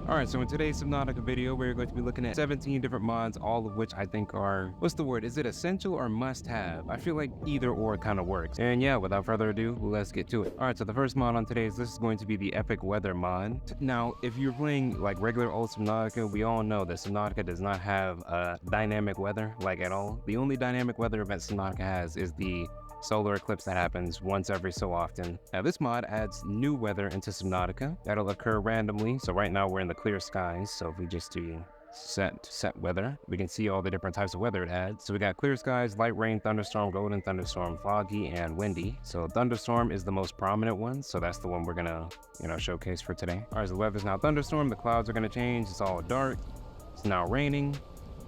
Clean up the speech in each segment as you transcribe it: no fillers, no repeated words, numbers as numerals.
Alright, so in today's Subnautica video, we're going to be looking at 17 different mods, all of which I think are, what's the word, is it essential or must-have? I feel like either or kind of works. And yeah, without further ado, let's get to it. Alright, so the first mod on today's list is going to be the Epic Weather mod. Now, if you're playing like regular old Subnautica, we all know that Subnautica does not have dynamic weather, like at all. The only dynamic weather event Subnautica has is the solar eclipse that happens once every so often. Now this mod adds new weather into Subnautica that'll occur randomly. So right now we're in the clear skies. So if we just do set weather, we can see all the different types of weather it adds. So we got clear skies, light rain, thunderstorm, golden thunderstorm, foggy, and windy. So thunderstorm is the most prominent one. So that's the one we're gonna, showcase for today. All right, so the weather's now thunderstorm. The clouds are gonna change. It's all dark. It's now raining.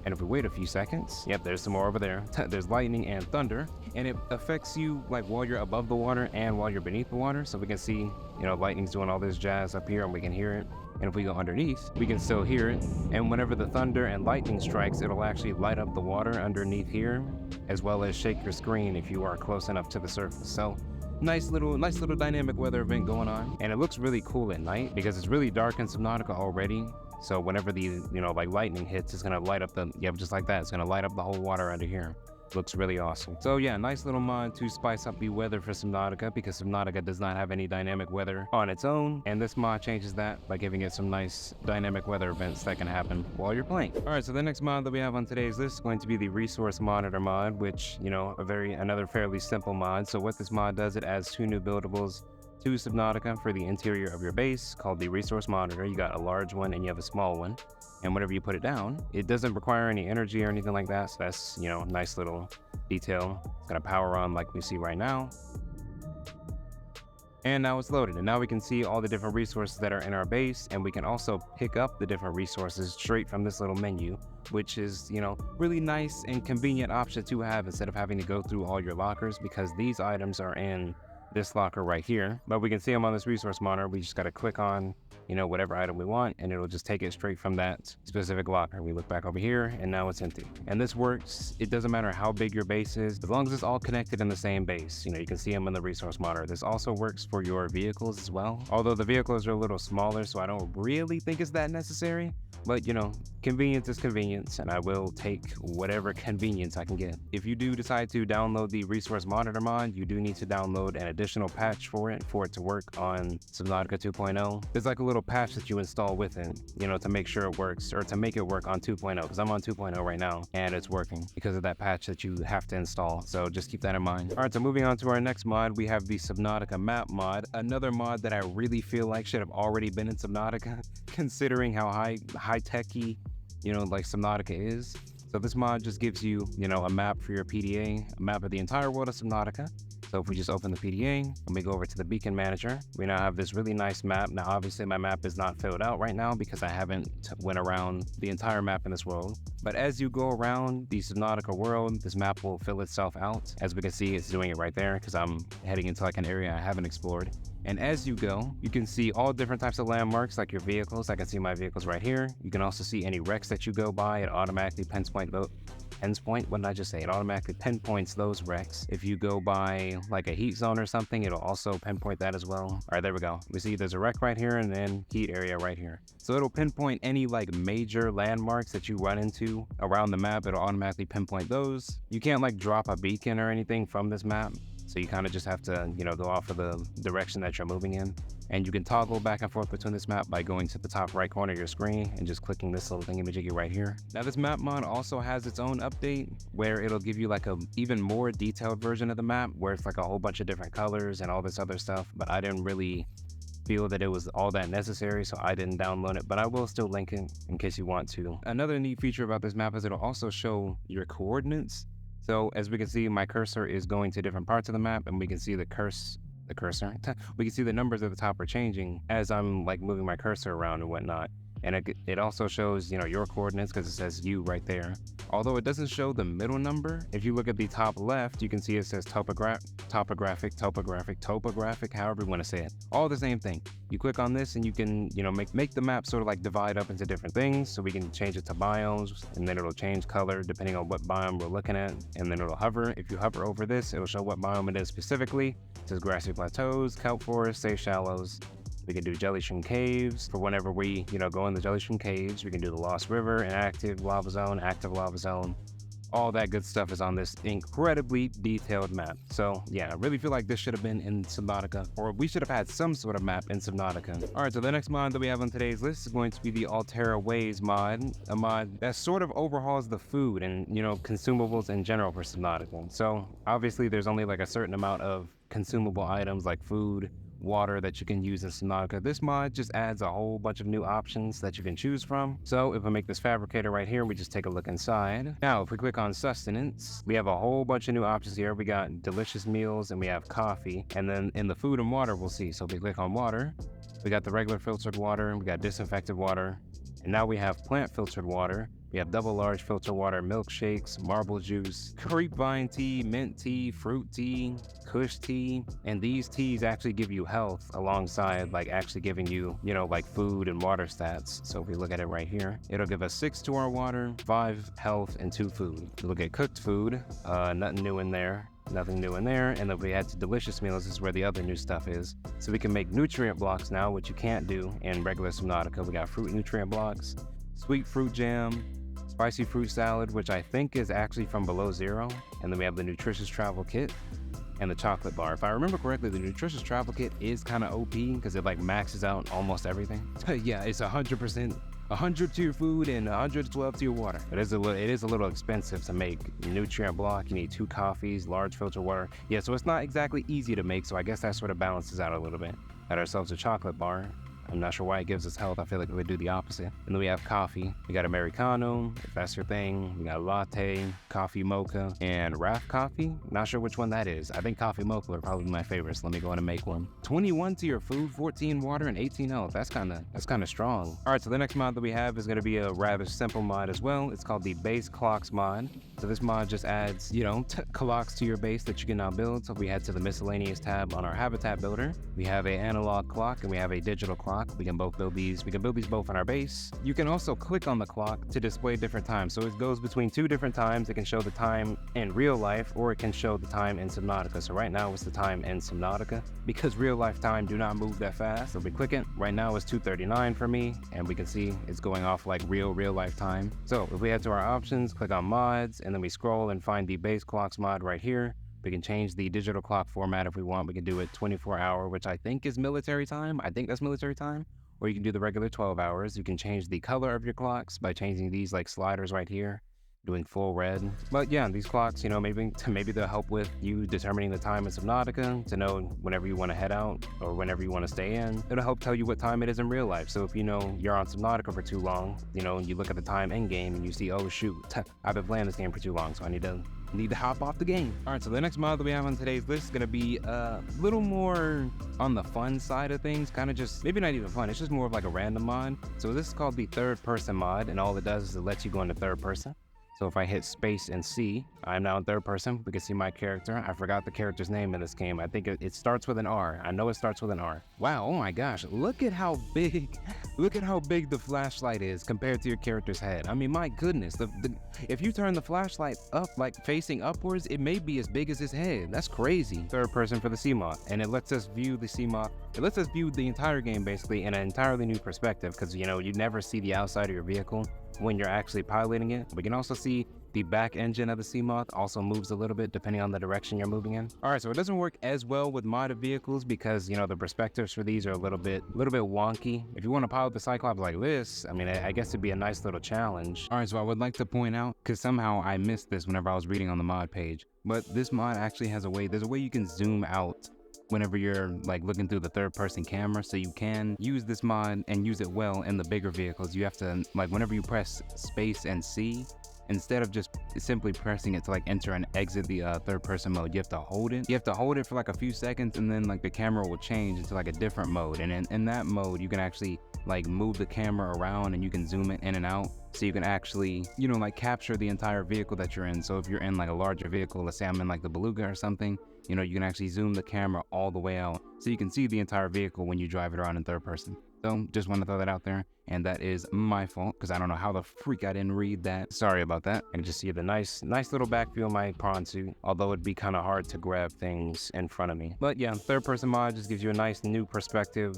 And if we wait a few seconds, yep, there's some more over there. There's lightning and thunder, and it affects you like while you're above the water and while you're beneath the water. So we can see, lightning's doing all this jazz up here and we can hear it. And if we go underneath, we can still hear it. And whenever the thunder and lightning strikes, it'll actually light up the water underneath here, as well as shake your screen if you are close enough to the surface. So nice little dynamic weather event going on. And it looks really cool at night because it's really dark in Subnautica already. So whenever the, lightning hits, it's gonna light up just like that. It's gonna light up the whole water under here. Looks really awesome. So yeah, nice little mod to spice up the weather for Subnautica because Subnautica does not have any dynamic weather on its own. And this mod changes that by giving it some nice dynamic weather events that can happen while you're playing. All right, so the next mod that we have on today's list is going to be the Resource Monitor mod, which, another fairly simple mod. So what this mod does, it adds 2 new buildables to Subnautica for the interior of your base called the Resource Monitor. You got a large one and you have a small one. And whenever you put it down, it doesn't require any energy or anything like that. So that's, nice little detail. It's gonna power on like we see right now. And now it's loaded. And now we can see all the different resources that are in our base. And we can also pick up the different resources straight from this little menu, which is, really nice and convenient option to have instead of having to go through all your lockers, because these items are in this locker right here, but we can see them on this resource monitor. We just got to click on, whatever item we want, and it'll just take it straight from that specific locker. We look back over here, and now it's empty. And this works. It doesn't matter how big your base is, as long as it's all connected in the same base. You can see them in the resource monitor. This also works for your vehicles as well. Although the vehicles are a little smaller, so I don't really think it's that necessary. But, convenience is convenience, and I will take whatever convenience I can get. If you do decide to download the Resource Monitor mod, you do need to download an additional patch for it to work on Subnautica 2.0. There's like a little patch that you install with it, to make sure it works, or to make it work on 2.0, because I'm on 2.0 right now, and it's working because of that patch that you have to install. So just keep that in mind. All right, so moving on to our next mod, we have the Subnautica Map mod, another mod that I really feel like should have already been in Subnautica, considering how high-techy, like Subnautica is. So this mod just gives you, a map for your PDA, a map of the entire world of Subnautica. So if we just open the PDA and we go over to the beacon manager, we now have this really nice map. Now, obviously my map is not filled out right now because I haven't went around the entire map in this world. But as you go around the Subnautica world, this map will fill itself out. As we can see, it's doing it right there because I'm heading into like an area I haven't explored. And as you go, you can see all different types of landmarks, like your vehicles. I can see my vehicles right here. You can also see any wrecks that you go by. It automatically what did I just say? It automatically pinpoints those wrecks. If you go by like a heat zone or something, it'll also pinpoint that as well. All right, there we go. We see there's a wreck right here and then heat area right here. So it'll pinpoint any like major landmarks that you run into around the map. It'll automatically pinpoint those. You can't like drop a beacon or anything from this map. So you kind of just have to, go off of the direction that you're moving in. And you can toggle back and forth between this map by going to the top right corner of your screen and just clicking this little thingamajiggy right here. Now this map mod also has its own update where it'll give you like a even more detailed version of the map where it's like a whole bunch of different colors and all this other stuff. But I didn't really feel that it was all that necessary, so I didn't download it, but I will still link it in case you want to. Another neat feature about this map is it'll also show your coordinates. So as we can see, my cursor is going to different parts of the map, and we can see the cursor. We can see the numbers at the top are changing as I'm like moving my cursor around and whatnot. And it also shows, your coordinates because it says you right there. Although it doesn't show the middle number, if you look at the top left, you can see it says topographic, however you want to say it. All the same thing. You click on this and you can, make the map sort of like divide up into different things. So we can change it to biomes, and then it'll change color depending on what biome we're looking at. And then it'll hover. If you hover over this, it'll show what biome it is specifically. It says grassy plateaus, kelp forest, safe shallows, We can do Jellyshroom Caves for whenever we, go in the Jellyshroom Caves. We can do the Lost River, Inactive Lava Zone, Active Lava Zone. All that good stuff is on this incredibly detailed map. So yeah, I really feel like this should have been in Subnautica, or we should have had some sort of map in Subnautica. All right, so the next mod that we have on today's list is going to be the Alterra Ways mod, a mod that sort of overhauls the food and, consumables in general for Subnautica. So obviously there's only like a certain amount of consumable items like food, water that you can use in Subnautica. This mod just adds a whole bunch of new options that you can choose from. So if we make this fabricator right here, we just take a look inside. Now, if we click on sustenance, we have a whole bunch of new options here. We got delicious meals and we have coffee. And then in the food and water, we'll see. So if we click on water, we got the regular filtered water, we got disinfected water, and now we have plant filtered water. We have double large filter water, milkshakes, marble juice, grapevine tea, mint tea, fruit tea, kush tea. And these teas actually give you health alongside like actually giving you, like food and water stats. So if we look at it right here, it'll give us 6 to our water, 5 health, and 2 food. If we look at cooked food, nothing new in there. Nothing new in there. And if we add to delicious meals, this is where the other new stuff is. So we can make nutrient blocks now, which you can't do in regular Subnautica. We got fruit nutrient blocks, sweet fruit jam, spicy fruit salad, which I think is actually from Below Zero. And then we have the nutritious travel kit and the chocolate bar. If I remember correctly, the nutritious travel kit is kind of OP because it like maxes out almost everything. Yeah, it's 100%. 100 to your food and 112 to your water. It is a little expensive to make. Nutrient block, you need 2 coffees, large filter water. Yeah, so it's not exactly easy to make, so I guess that sort of balances out a little bit. Got ourselves a chocolate bar. I'm not sure why it gives us health. I feel like it would do the opposite. And then we have coffee. We got Americano, if that's your thing. We got latte, coffee mocha, and Raf coffee. Not sure which one that is. I think coffee mocha would probably be my favorite, so let me go ahead and make one. 21 to your food, 14 water, and 18 health. That's kind of strong. All right, so the next mod that we have is going to be a rather simple mod as well. It's called the Base Clocks mod. So this mod just adds, clocks to your base that you can now build. So if we head to the miscellaneous tab on our habitat builder, we have an analog clock and we have a digital clock. We can both build these. We can build these both on our base. You can also click on the clock to display different times. So it goes between 2 different times. It can show the time in real life or it can show the time in Subnautica. So right now it's the time in Subnautica because real life time do not move that fast. So if we click it, right now it's 2:39 for me and we can see it's going off like real life time. So if we head to our options, click on mods, and then we scroll and find the base clocks mod right here. We can change the digital clock format if we want. We can do it 24-hour, which I think is military time. I think that's military time. Or you can do the regular 12 hours. You can change the color of your clocks by changing these like sliders right here, doing full red. But yeah, these clocks, maybe they'll help with you determining the time in Subnautica to know whenever you want to head out or whenever you want to stay in. It'll help tell you what time it is in real life. So if you're on Subnautica for too long, you look at the time in game and you see, oh shoot, I've been playing this game for too long, so I need to hop off the game. All right, so the next mod that we have on today's list is going to be a little more on the fun side of things, kind of just, maybe not even fun, it's just more of like a random mod. So this is called the third person mod, and all it does is it lets you go into third person. So if I hit space and C, I'm now in third person. We can see my character. I forgot the character's name in this game. I think it starts with an R. I know it starts with an R. Wow, oh my gosh, look at how big the flashlight is compared to your character's head. I mean, my goodness, if you turn the flashlight up, like facing upwards, it may be as big as his head. That's crazy. Third person for the Seamoth, and it lets us view the Seamoth. It lets us view the entire game basically in an entirely new perspective because, you never see the outside of your vehicle when you're actually piloting it. We can also see the back engine of the Seamoth also moves a little bit depending on the direction you're moving in. All right, so it doesn't work as well with modded vehicles because, the perspectives for these are a little bit wonky. If you want to pilot the Cyclops like this, I mean, I guess it'd be a nice little challenge. All right, so I would like to point out, because somehow I missed this whenever I was reading on the mod page, but this mod actually has there's a way you can zoom out whenever you're like looking through the third person camera, so you can use this mod and use it well in the bigger vehicles. You have to, like, whenever you press space and C, instead of just simply pressing it to like enter and exit the third person mode, you have to hold it. You have to hold it for like a few seconds, and then like the camera will change into like a different mode. And in that mode, you can actually like move the camera around and you can zoom it in and out. So you can actually, like capture the entire vehicle that you're in. So if you're in like a larger vehicle, let's say I'm in like the Beluga or something, you can actually zoom the camera all the way out so you can see the entire vehicle when you drive it around in third person. So just want to throw that out there, and that is my fault because I don't know how the freak I didn't read that. Sorry about that. I can just see the nice little back view of my prawn suit, although it'd be kind of hard to grab things in front of me. But yeah, third person mod just gives you a nice new perspective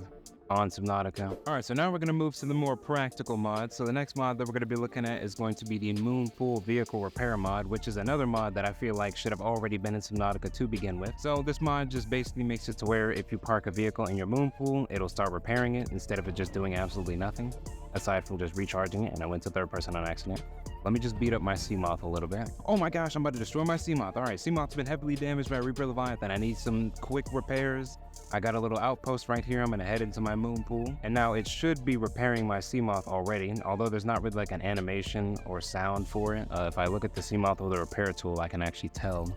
on Subnautica. All right, so now we're going to move to the more practical mods. So the next mod that we're going to be looking at is going to be the Moonpool Vehicle Repair mod, which is another mod that I feel like should have already been in Subnautica to begin with. So this mod just basically makes it to where if you park a vehicle in your Moonpool, it'll start repairing it instead of it just doing absolutely nothing, aside from just recharging it. And I went to third person on accident. Let me just beat up my Seamoth a little bit. Oh my gosh, I'm about to destroy my Seamoth. All right, Seamoth's been heavily damaged by Reaper Leviathan. I need some quick repairs. I got a little outpost right here. I'm gonna head into my Moonpool. And now it should be repairing my Seamoth already, although there's not really like an animation or sound for it. If I look at the Seamoth with a repair tool, I can actually tell.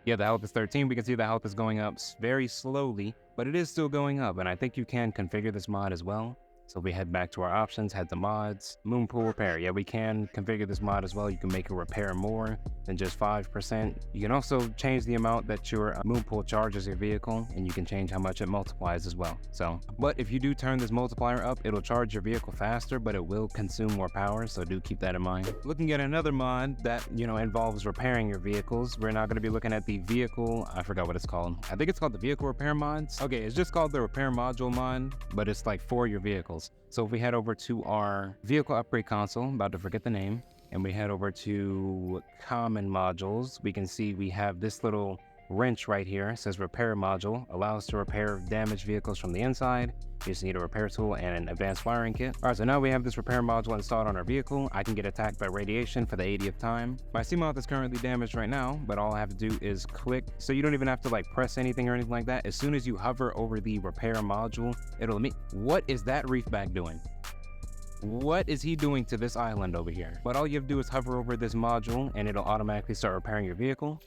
Yeah, the health is 13. We can see the health is going up very slowly, but it is still going up. And I think you can configure this mod as well. So we head back to our options, head to mods, Moonpool repair. Yeah, we can configure this mod as well. You can make it repair more than just 5%. You can also change the amount that your Moonpool charges your vehicle, and you can change how much it multiplies as well. So, but if you do turn this multiplier up, it'll charge your vehicle faster, but it will consume more power. So do keep that in mind. Looking at another mod that, involves repairing your vehicles. We're now going to be looking at the vehicle. I forgot what it's called. I think it's called the vehicle repair mods. Okay, it's just called the repair module mod, but it's like for your vehicles. So if we head over to our vehicle upgrade console, I'm about to forget the name, and we head over to common modules, we can see we have this little wrench right here. It says repair module, allows to repair damaged vehicles from the inside. You just need a repair tool and an advanced wiring kit. All right, so now we have this repair module installed on our vehicle. I can get attacked by radiation for the 80th time. My Seamoth is currently damaged right now, but all I have to do is click. So you don't even have to like press anything or anything like that. As soon as you hover over the repair module, it'll emit. What is that reefback doing? What is he doing to this island over here? But all you have to do is hover over this module and it'll automatically start repairing your vehicle.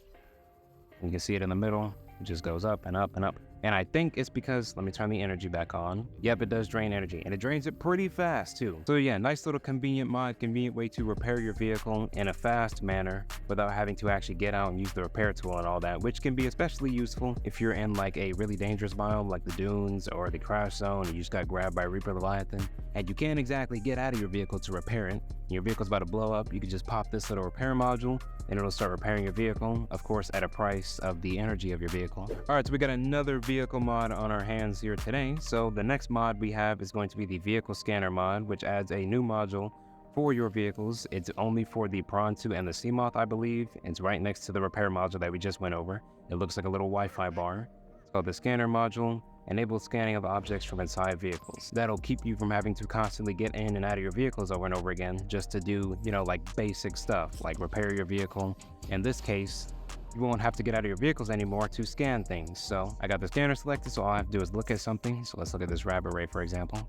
You can see it in the middle. It just goes up and up and up. And I think it's because, let me turn the energy back on. Yep, it does drain energy, and it drains it pretty fast too. So yeah, nice little convenient mod, convenient way to repair your vehicle in a fast manner without having to actually get out and use the repair tool and all that, which can be especially useful if you're in like a really dangerous biome like the dunes or the crash zone, and you just got grabbed by Reaper Leviathan, and you can't exactly get out of your vehicle to repair it. Your vehicle's about to blow up. You can just pop this little repair module and it'll start repairing your vehicle, of course at a price of the energy of your vehicle. All right, so we got another vehicle mod on our hands here today. So the next mod we have is going to be the vehicle scanner mod, which adds a new module for your vehicles. It's only for the Prawn 2 and the Seamoth, I believe. It's right next to the repair module that we just went over. It looks like a little Wi-Fi bar. It's called the scanner module. Enables scanning of objects from inside vehicles. That'll keep you from having to constantly get in and out of your vehicles over and over again just to do, like basic stuff like repair your vehicle. In this case, you won't have to get out of your vehicles anymore to scan things. So I got the scanner selected, so all I have to do is look at something. So let's look at this rabbit ray, for example.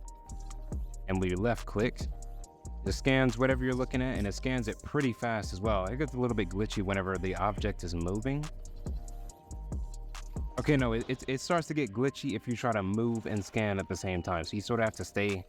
And we left click. It scans whatever you're looking at, and it scans it pretty fast as well. It gets a little bit glitchy whenever the object is moving. Okay, no, it starts to get glitchy if you try to move and scan at the same time. So you sort of have to stay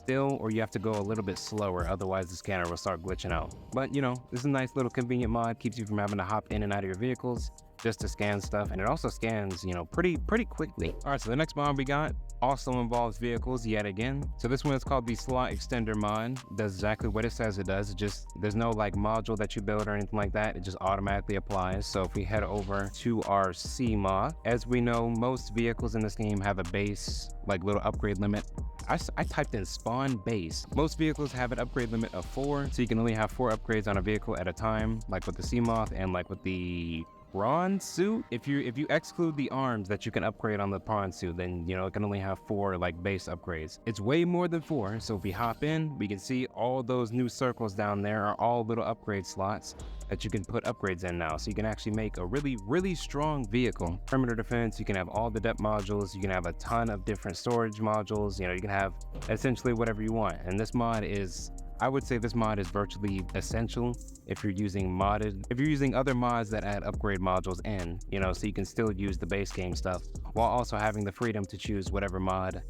still, or you have to go a little bit slower. Otherwise, the scanner will start glitching out. But, this is a nice little convenient mod. Keeps you from having to hop in and out of your vehicles just to scan stuff. And it also scans, pretty quickly. All right, so the next mod we got also involves vehicles yet again. So this one is called the slot extender mod. Does exactly what it says it does. It just, there's no like module that you build or anything like that. It just automatically applies. So if we head over to our Seamoth, as we know, most vehicles in this game have a base, like little upgrade limit. I typed in spawn base. Most vehicles have an upgrade limit of 4, so you can only have 4 upgrades on a vehicle at a time, like with the Seamoth and like with the prawn suit. If you exclude the arms that you can upgrade on the prawn suit, then it can only have 4 like base upgrades. It's way more than 4. So if we hop in, we can see all those new circles down there are all little upgrade slots that you can put upgrades in now. So you can actually make a really strong vehicle. Perimeter defense, you can have all the depth modules, you can have a ton of different storage modules, you can have essentially whatever you want. And this mod is, I would say this mod is virtually essential if you're using other mods that add upgrade modules in, so you can still use the base game stuff while also having the freedom to choose whatever modded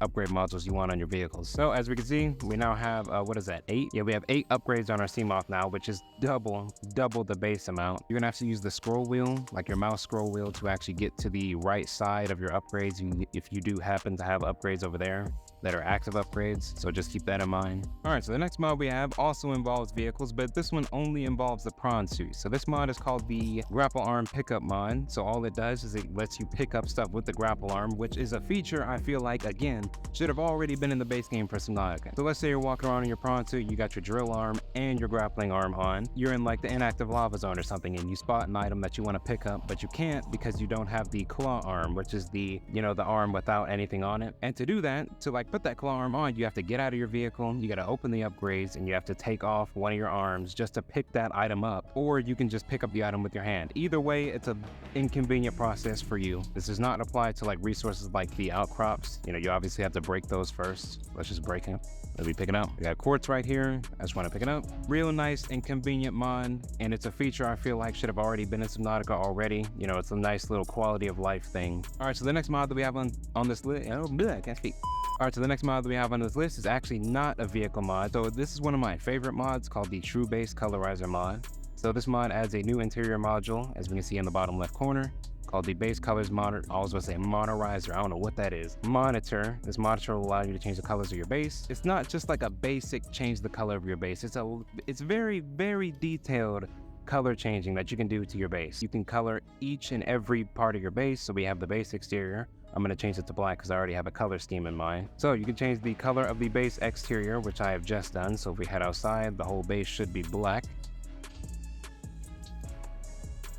upgrade modules you want on your vehicles. So as we can see, we now have, what is that, 8? Yeah, we have 8 upgrades on our Seamoth now, which is double the base amount. You're gonna have to use the scroll wheel, like your mouse scroll wheel, to actually get to the right side of your upgrades if you do happen to have upgrades over there that are active upgrades, so just keep that in mind. All right, so the next mod we have also involves vehicles, but this one only involves the prawn suit. So this mod is called the Grapple Arm Pickup Mod. So all it does is it lets you pick up stuff with the grapple arm, which is a feature I feel like, again, should have already been in the base game for Subnautica. So let's say you're walking around in your prawn suit, you got your drill arm and your grappling arm on. You're in like the inactive lava zone or something, and you spot an item that you want to pick up, but you can't because you don't have the claw arm, which is the, you know, the arm without anything on it. And to do that, to like put that claw arm on, you have to get out of your vehicle, you got to open the upgrades, and you have to take off one of your arms just to pick that item up, or you can just pick up the item with your hand. Either way, it's an inconvenient process for you. This does not apply to like resources like the outcrops. You know, you obviously have to break those first. Let's just break it. Let me pick it up. We got quartz right here. I just want to pick it up. Real nice and convenient mod, and it's a feature I feel like should have already been in Subnautica already. You know, it's a nice little quality of life thing. All right, so the next mod that we have on this list, I can't speak. All right, so the next mod that we have on this list is actually not a vehicle mod. So this is one of my favorite mods called the True Base Colorizer Mod. So this mod adds a new interior module, as we can see in the bottom left corner, called the Base Colors Monitor. I was going to say Monitorizer. I don't know what that is. Monitor. This monitor will allow you to change the colors of your base. It's not just like a basic change the color of your base. It's very, very detailed color changing that you can do to your base. You can color each and every part of your base. So we have the base exterior. I'm going to change it to black because I already have a color scheme in mind. So you can change the color of the base exterior, which I have just done. So if we head outside, the whole base should be black,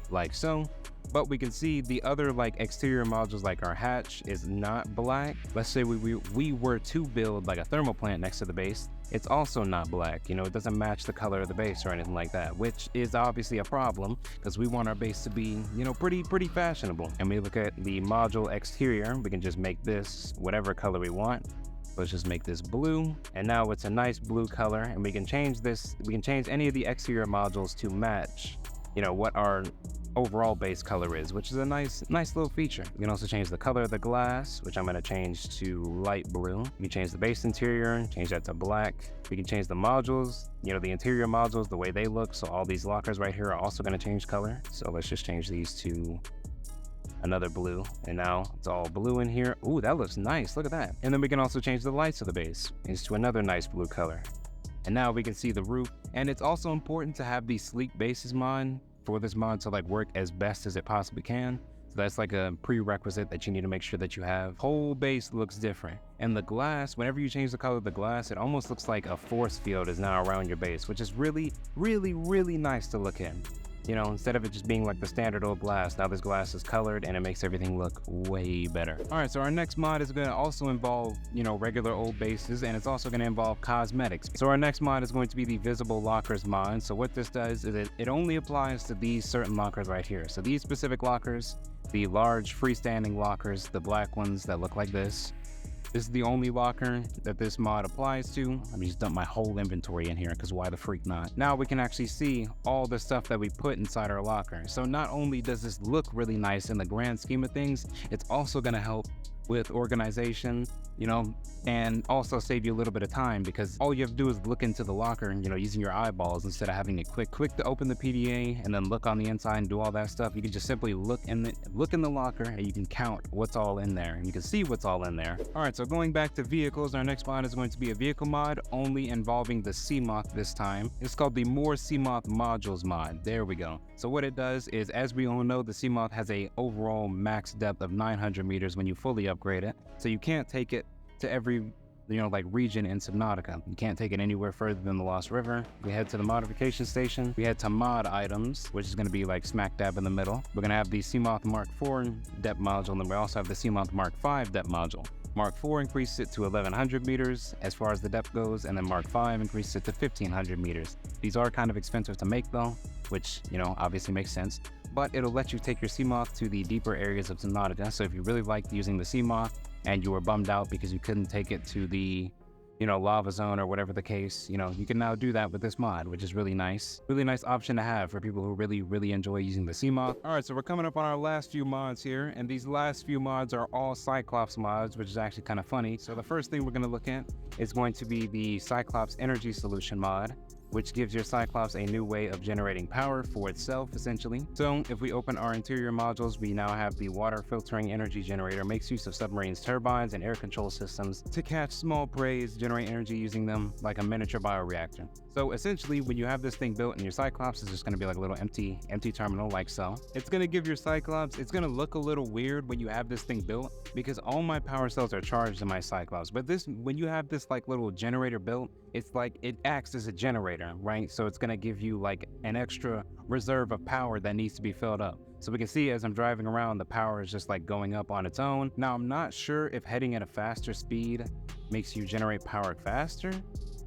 like so. But we can see the other like exterior modules, like our hatch, is not black. Let's say we were to build like a thermal plant next to the base. It's also not black. You know, it doesn't match the color of the base or anything like that, which is obviously a problem because we want our base to be, you know, pretty fashionable. And we look at the module exterior, we can just make this whatever color we want. Let's just make this blue, and now it's a nice blue color, and we can change this. We can change any of the exterior modules to match, you know, what our overall base color is, which is a nice little feature. You can also change the color of the glass, which I'm going to change to light blue. You can change the base interior, change that to black. We can change the modules, you know, the interior modules, the way they look. So all these lockers right here are also going to change color. So let's just change these to another blue, and now it's all blue in here. Ooh, that looks nice. Look at that. And then we can also change the lights of the base into another nice blue color. And now we can see the roof. And it's also important to have the sleek bases mod for this mod to like work as best as it possibly can. So that's like a prerequisite that you need to make sure that you have. Whole base looks different. And the glass, whenever you change the color of the glass, it almost looks like a force field is now around your base, which is really nice to look at. You know, instead of it just being like the standard old glass, now this glass is colored and it makes everything look way better. All right, so our next mod is going to also involve, you know, regular old bases, and it's also going to involve cosmetics. So our next mod is going to be the Visible Lockers mod. So what this does is it only applies to these certain lockers right here. So these specific lockers, the large freestanding lockers, the black ones that look like this. This is the only locker that this mod applies to. Let me just dump my whole inventory in here because why the freak not? Now we can actually see all the stuff that we put inside our locker. So not only does this look really nice in the grand scheme of things, it's also going to help with organization, you know, and also save you a little bit of time because all you have to do is look into the locker, you know, using your eyeballs instead of having to click to open the PDA and then look on the inside and do all that stuff. You can just simply look in the locker and you can count what's all in there and you can see what's all in there. All right, so going back to vehicles, our next mod is going to be a vehicle mod only involving the Seamoth this time. It's called the More Seamoth Modules mod. There we go. So what it does is, as we all know, the Seamoth has a overall max depth of 900 meters when you fully upgrade it. So you can't take it to every, you know, like region in Subnautica. You can't take it anywhere further than the Lost River. We head to the modification station. We head to mod items, which is going to be like smack dab in the middle. We're going to have the Seamoth Mark IV depth module, and then we also have the Seamoth Mark V depth module. Mark IV increased it to 1100 meters as far as the depth goes, and then Mark V increased it to 1500 meters. These are kind of expensive to make though, which, you know, obviously makes sense, but it'll let you take your Seamoth to the deeper areas of Subnautica. So if you really liked using the Seamoth and you were bummed out because you couldn't take it to the, lava zone or whatever the case. You can now do that with this mod, which is really nice. Really nice option to have for people who really enjoy using the Seamoth. All right, so we're coming up on our last few mods here, and these last few mods are all Cyclops mods, which is actually kind of funny. So the first thing we're going to look at is going to be the Cyclops Energy Solution mod, which gives your Cyclops a new way of generating power for itself, essentially. So if we open our interior modules, we now have the water filtering energy generator, makes use of submarines, turbines, and air control systems to catch small prey, generate energy using them like a miniature bioreactor. So essentially, when you have this thing built in your Cyclops, it's just gonna be like a little empty terminal like so. It's gonna give your Cyclops, it's gonna look a little weird when you have this thing built because all my power cells are charged in my Cyclops. But when you have this like little generator built, it's like it acts as a generator, right? So it's gonna give you like an extra reserve of power that needs to be filled up. So we can see as I'm driving around, the power is just like going up on its own. Now, I'm not sure if heading at a faster speed makes you generate power faster,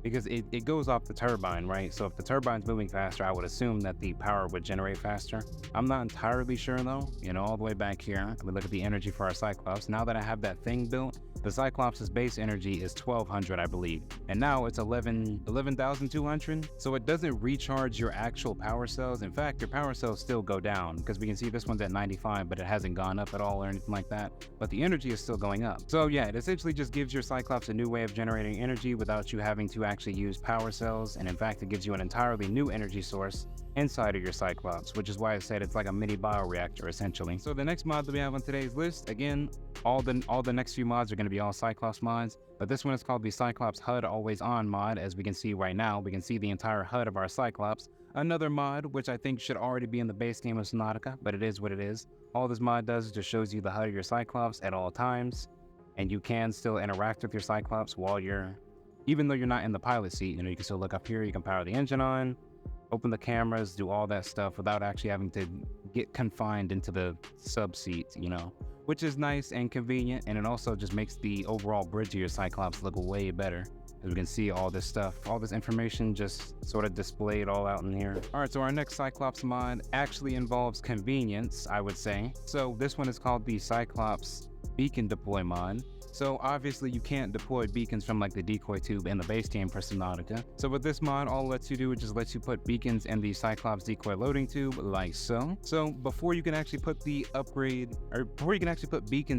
because it goes off the turbine, right? So if the turbine's moving faster, I would assume that the power would generate faster. I'm not entirely sure though. All the way back here, we look at the energy for our Cyclops. Now that I have that thing built, the Cyclops' base energy is 1200, I believe. And now it's 11,200. So it doesn't recharge your actual power cells. In fact, your power cells still go down because we can see this one's at 95, but it hasn't gone up at all or anything like that. But the energy is still going up. So yeah, it essentially just gives your Cyclops a new way of generating energy without you having to actually use power cells. And in fact, it gives you an entirely new energy source inside of your Cyclops, which is why I said it's like a mini bioreactor essentially. So the next mod that we have on today's list, again, all the next few mods are going to be all Cyclops mods, but this one is called the Cyclops Hud Always On mod. As we can see right now, we can see the entire HUD of our Cyclops. Another mod, which I think should already be in the base game of Subnautica, but it is what it is. All this mod does is just shows you the HUD of your Cyclops at all times, and you can still interact with your Cyclops while even though you're not in the pilot seat. You can still look up here, you can power the engine on, open the cameras, do all that stuff without actually having to get confined into the sub seat, which is nice and convenient. And it also just makes the overall bridge of your Cyclops look way better, as we can see all this stuff, all this information just sort of displayed all out in here. All right, so our next Cyclops mod actually involves convenience, I would say. So this one is called the Cyclops Beacon Deploy mod. So obviously you can't deploy beacons from like the decoy tube in the base game for Subnautica. So with this mod, all it lets you do is just let you put beacons in the Cyclops decoy loading tube like so. So before you can actually put beacons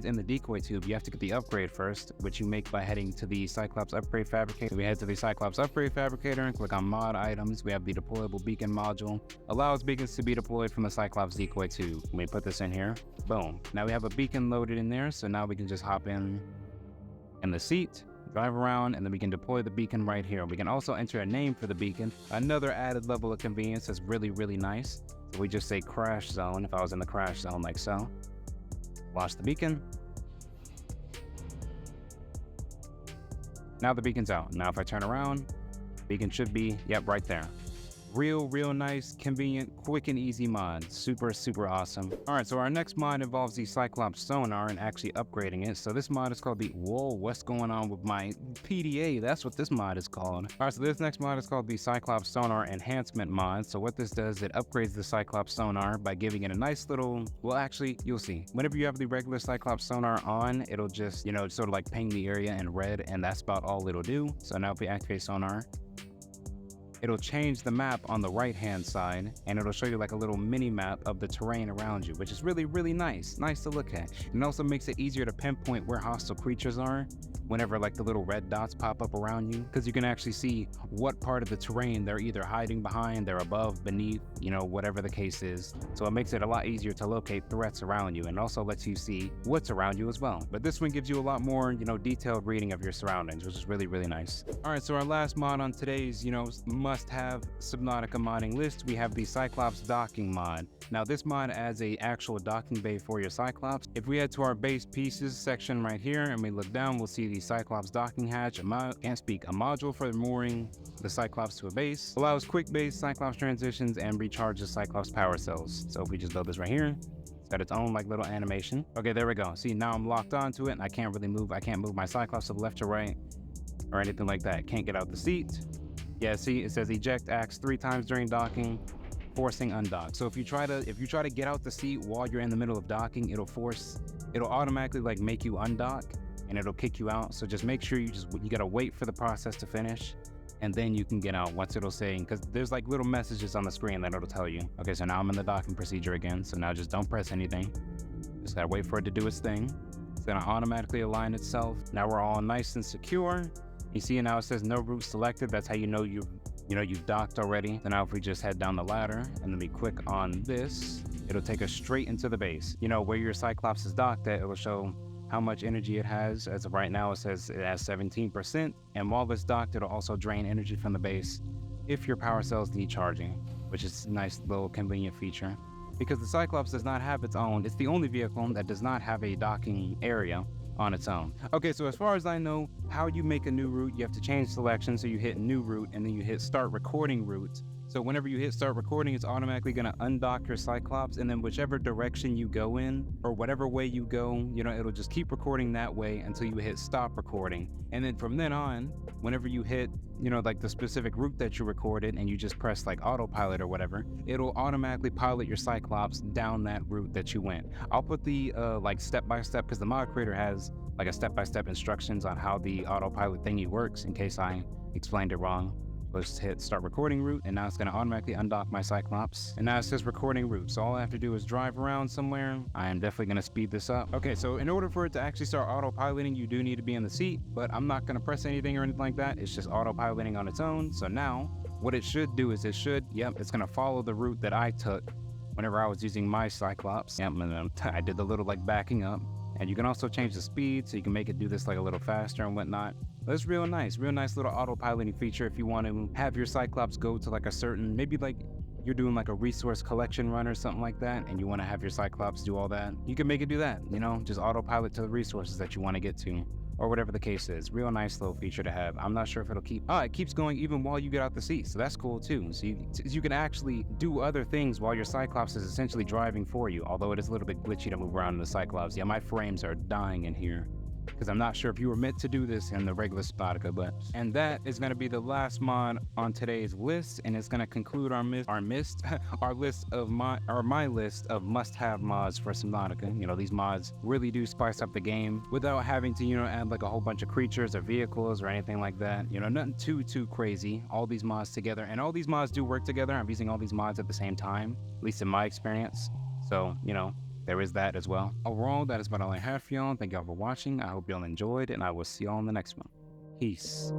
in the decoy tube, you have to get the upgrade first, which you make by heading to the Cyclops Upgrade Fabricator. We head to the Cyclops Upgrade Fabricator and click on mod items. We have the deployable beacon module. Allows beacons to be deployed from the Cyclops decoy tube. We put this in here, boom. Now we have a beacon loaded in there, so now we can just hop in the seat, drive around, and then we can deploy the beacon right here. We can also enter a name for the beacon. Another added level of convenience that's really nice. So we just say crash zone if I was in the crash zone like so. Launch the beacon. Now the beacon's out. Now if I turn around, beacon should be, yep, right there. Real nice, convenient, quick and easy mod. Super awesome. All right, so our next mod involves the Cyclops Sonar and actually upgrading it. So this mod is called the, whoa, what's going on with my PDA? That's what this mod is called. All right, so this next mod is called the Cyclops Sonar Enhancement mod. So what this does, it upgrades the Cyclops Sonar by giving it a nice little, well, actually, you'll see. Whenever you have the regular Cyclops Sonar on, it'll just, sort of like paint the area in red, and that's about all it'll do. So now if we activate Sonar, it'll change the map on the right hand side, and it'll show you like a little mini map of the terrain around you, which is really nice to look at. And also makes it easier to pinpoint where hostile creatures are whenever like the little red dots pop up around you, because you can actually see what part of the terrain they're either hiding behind, they're above, beneath, whatever the case is. So it makes it a lot easier to locate threats around you, and also lets you see what's around you as well. But this one gives you a lot more, detailed reading of your surroundings, which is really nice. All right, so our last mod on today's, must-have Subnautica modding list, we have the Cyclops Docking mod. Now this mod adds a actual docking bay for your Cyclops. If we head to our base pieces section right here and we look down, we'll see the Cyclops docking hatch, a module for mooring the Cyclops to a base, allows quick base Cyclops transitions, and recharges Cyclops power cells. So if we just build this right here, it's got its own like little animation. Okay, there we go. See, now I'm locked onto it and I can't really move. I can't move my Cyclops to the left or right or anything like that. Can't get out the seat. Yeah, see, it says eject acts 3 times during docking, forcing undock. So if you try to get out the seat while you're in the middle of docking, it'll automatically like make you undock. and it'll kick you out. So just make sure you gotta wait for the process to finish, and then you can get out once it'll say, because there's like little messages on the screen that it'll tell you. Okay, so now I'm in the docking procedure again. So now just don't press anything. Just gotta wait for it to do its thing. It's gonna automatically align itself. Now we're all nice and secure. You see now it says no route selected. That's how you know you've docked already. So now if we just head down the ladder and then we click on this, it'll take us straight into the base. You know, where your Cyclops is docked at, it'll show how much energy it has. As of right now, it says it has 17%. And while it's docked, it'll also drain energy from the base if your power cells need charging, which is a nice little convenient feature. Because the Cyclops does not have its own, it's the only vehicle that does not have a docking area on its own. Okay, so as far as I know, how you make a new route, you have to change selection. So you hit new route and then you hit start recording route. So whenever you hit start recording, it's automatically gonna undock your Cyclops, and then whichever direction you go in or whatever way you go, you know, it'll just keep recording that way until you hit stop recording. And then from then on, whenever you hit, you know, like the specific route that you recorded and you just press like autopilot or whatever, it'll automatically pilot your Cyclops down that route that you went. I'll put the like step-by-step, because the mod creator has like a step-by-step instructions on how the autopilot thingy works in case I explained it wrong. Let's hit start recording route, and now it's going to automatically undock my Cyclops. And now it says recording route, so all I have to do is drive around somewhere. I am definitely going to speed this up. Okay, so in order for it to actually start autopiloting, you do need to be in the seat, but I'm not going to press anything or anything like that. It's just autopiloting on its own. So now what it should do is it's going to follow the route that I took whenever I was using my Cyclops. Yep, and I did the little like backing up. And you can also change the speed, so you can make it do this like a little faster and whatnot. But it's real nice little autopiloting feature if you want to have your Cyclops go to like a certain, maybe like you're doing like a resource collection run or something like that, and you want to have your Cyclops do all that. You can make it do that, you know, just autopilot to the resources that you want to get to, or whatever the case is. Real nice little feature to have. I'm not sure if it'll keep, it keeps going even while you get out the seat, so that's cool too. So you can actually do other things while your Cyclops is essentially driving for you, although it is a little bit glitchy to move around in the Cyclops. Yeah, my frames are dying in here, because I'm not sure if you were meant to do this in the regular Subnautica, but. And that is going to be the last mod on today's list, and it's going to conclude our list of my list of must-have mods for Subnautica. You know, these mods really do spice up the game without having to, you know, add like a whole bunch of creatures or vehicles or anything like that. You know, nothing too crazy. All these mods together, and all these mods do work together. I'm using all these mods at the same time, at least in my experience. So, you know, there is that as well. Overall, that is about all I have for y'all. Thank y'all for watching. I hope y'all enjoyed, and I will see y'all in the next one. Peace.